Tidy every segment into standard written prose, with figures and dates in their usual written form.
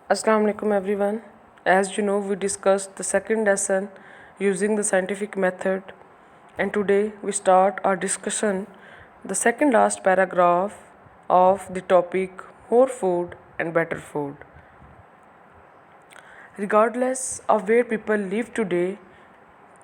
Assalamu alaikum everyone. As you know, we discussed the second lesson using the scientific method, and today we start our discussion the second last paragraph of the topic more food and better food. Regardless of where people live today,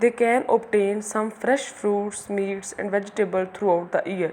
they can obtain some fresh fruits, meats and vegetables throughout the year.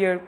year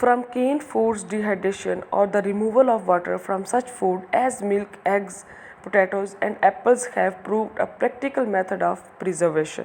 From canned foods, dehydration or the removal of water from such food as milk, eggs, potatoes and apples have proved a practical method of preservation.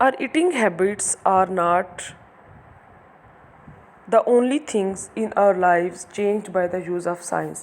Our eating habits are not the only things in our lives changed by the use of science.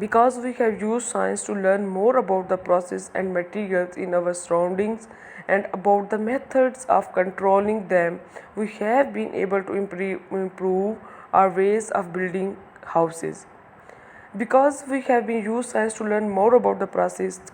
Because we have used science to learn more about the process and materials in our surroundings and about the methods of controlling them, we have been able to improve our ways of building houses. Because we have been used science to learn more about the process,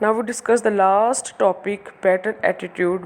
Now we discuss the last topic, better attitude,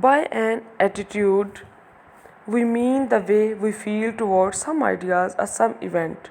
By an attitude we mean the way we feel towards some ideas or some event.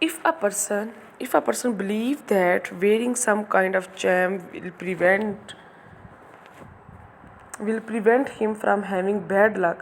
If a person believes that wearing some kind of charm will prevent him from having bad luck,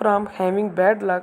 from having bad luck,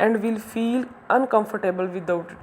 and will feel uncomfortable without it,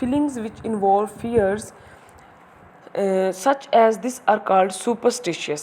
feelings which involve fears such as this are called superstitious.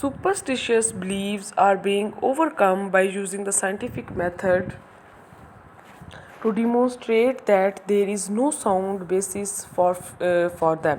Superstitious beliefs are being overcome by using the scientific method to demonstrate that there is no sound basis for them.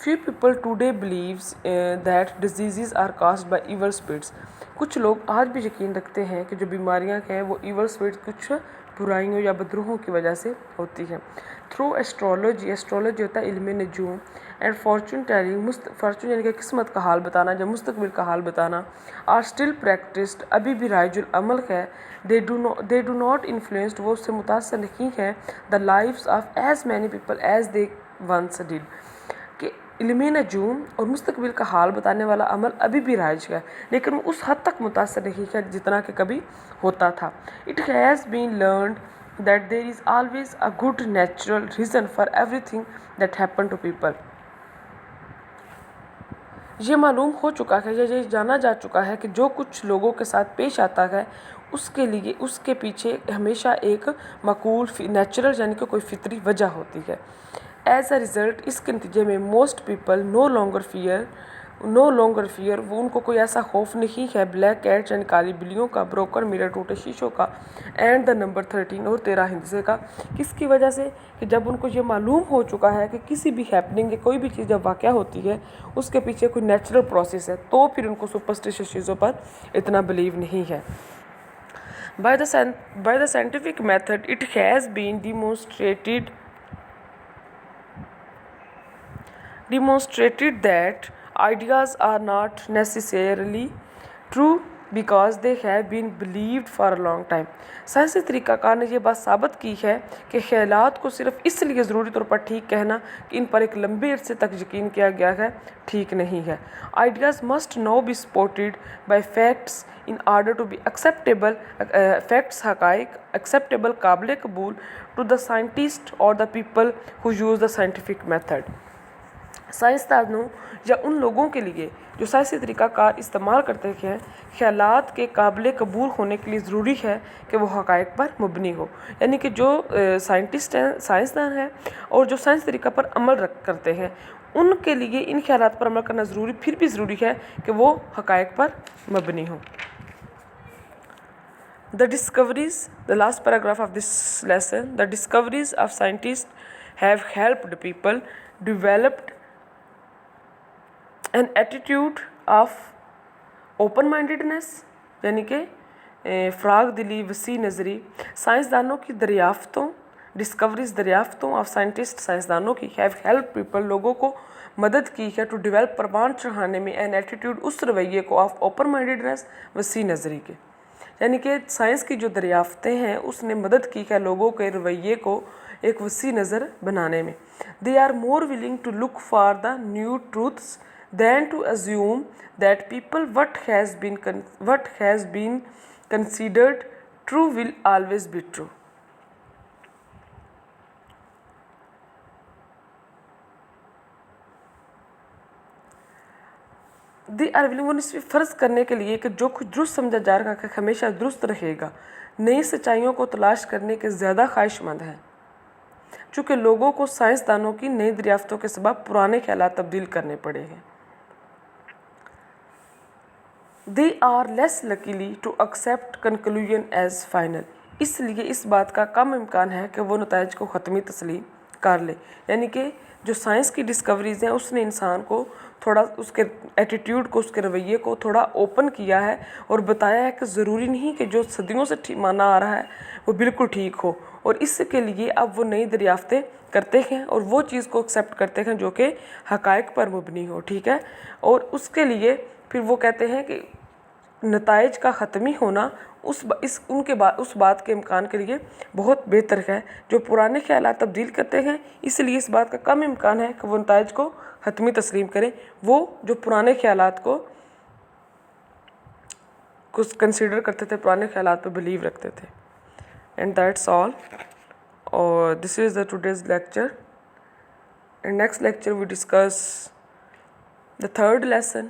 Few people today believes that diseases are caused by evil spirits. کچھ لوگ آج بھی یقین رکھتے ہیں کہ جو بیماریاں ہیں وہ ایول اسپرٹ کچھ برائیوں یا بدروحوں کی وجہ سے ہوتی ہیں. تھرو ایسٹرولوجی ہوتا ہے علم نجوم، اینڈ فارچون ٹیلنگ، فارچون یعنی کہ قسمت کا حال بتانا یا مستقبل کا حال بتانا، آر اسٹل پریکٹسڈ، ابھی بھی رائج العمل ہے. دے ڈو ناٹ انفلوئنسڈ، وہ اس سے متاثر نہیں ہے، the lives of as many people as they once dead, کہ علم نجوم اور مستقبل کا حال بتانے والا عمل ابھی بھی رائج ہے لیکن وہ اس حد تک متاثر نہیں ہے جتنا کہ کبھی ہوتا تھا. It has been learned that there is always a good natural reason for everything that happen to people. یہ معلوم ہو چکا ہے یا یہ جانا جا چکا ہے کہ جو کچھ لوگوں کے ساتھ پیش آتا ہے اس کے پیچھے ہمیشہ ایک معقول نیچرل یعنی کہ کوئی فطری وجہ ہوتی ہے. ایز اے ریزلٹ اس کے نتیجے میں most people no longer fear, وہ ان کو کوئی ایسا خوف نہیں ہے بلیک کیٹ یعنی کالی بلیوں کا، بروکن میرر ٹوٹے شیشوں کا، اینڈ دا نمبر 13 اور 13 ہندسے کا. کس کی وجہ سے؟ کہ جب ان کو یہ معلوم ہو چکا ہے کہ کسی بھی ہیپننگ یا کوئی بھی چیز جب واقع ہوتی ہے اس کے پیچھے کوئی نیچرل پروسیس ہے تو پھر ان کو سپرسٹیشس چیزوں پر اتنا بلیو نہیں ہے. By the scientific method it has been demonstrated that ideas are not necessarily true because they have been believed for a long time. سائنسی طریقہ کار نے یہ بات ثابت کی ہے کہ خیالات کو صرف اس لیے ضروری طور پر ٹھیک کہنا کہ ان پر ایک لمبے عرصے تک یقین کیا گیا ہے ٹھیک نہیں ہے. Ideas must now be supported by facts in order to be acceptable. Facts حقائق acceptable قابل قبول to the scientist or the people who use the scientific method. سائنسدانوں یا ان لوگوں کے لیے جو سائنسی طریقہ کار استعمال کرتے ہیں خیالات کے قابل قبول ہونے کے لیے ضروری ہے کہ وہ حقائق پر مبنی ہو. یعنی کہ جو سائنٹسٹ ہیں، سائنسدان ہیں اور جو سائنس طریقہ پر عمل کرتے ہیں ان کے لیے ان خیالات پر عمل کرنا ضروری پھر بھی ضروری ہے کہ وہ حقائق پر مبنی ہوں. The discoveries, the last paragraph of this lesson, the discoveries of scientists have helped people develop an attitude of open mindedness یعنی کہ فراغ دلی، وسیع نظری. سائنسدانوں کی دریافتوں آف سائنٹسٹ، سائنسدانوں کی ہیو ہیلپ پیپل، لوگوں کو مدد کی ہے ٹو ڈیولپ پروان چڑھانے میں این ایٹیٹیوڈ اس رویے کو آف اوپن مائنڈیڈنس، وسیع نظری کے. یعنی کہ سائنس کی جو دریافتیں ہیں اس نے مدد کی ہے لوگوں کے رویے کو ایک وسیع نظر بنانے میں. They are more willing to look for the new truths than to assume that people what has been considered true will always be true. They are willing، وہ اس پہ فرض کرنے کے لیے کہ جو کچھ درست سمجھا جا رہا ہے ہمیشہ درست رہے گا، نئی سچائیوں کو تلاش کرنے کے زیادہ خواہش مند ہیں چونکہ لوگوں کو سائنسدانوں کی نئی دریافتوں کے سبب پرانے خیالات تبدیل کرنے پڑے ہیں. They are less likely to accept conclusion as final. اس لیے اس بات کا کم امکان ہے کہ وہ نتائج کو حتمی تسلیم کر لے. یعنی کہ جو سائنس کی ڈسکوریز ہیں اس نے انسان کو تھوڑا اس کے ایٹیٹیوڈ کو، اس کے رویے کو تھوڑا اوپن کیا ہے اور بتایا ہے کہ ضروری نہیں کہ جو صدیوں سے مانا آ رہا ہے وہ بالکل ٹھیک ہو، اور اس کے لیے اب وہ نئی دریافتیں کرتے ہیں اور وہ چیز کو ایکسیپٹ کرتے ہیں جو کہ حقائق پر مبنی ہو. ٹھیک ہے، اور اس کے لیے پھر وہ کہتے ہیں کہ نتائج کا حتمی ہونا اس بات کے امکان کے لیے بہت بہتر ہے. جو پرانے خیالات تبدیل کرتے ہیں اس لیے اس بات کا کم امکان ہے کہ وہ نتائج کو حتمی تسلیم کریں، وہ جو پرانے خیالات کو کنسیڈر کرتے تھے، پرانے خیالات پہ بلیو رکھتے تھے. اینڈ دیٹس آل، اور this is the today's lecture. And next lecture we discuss the third lesson.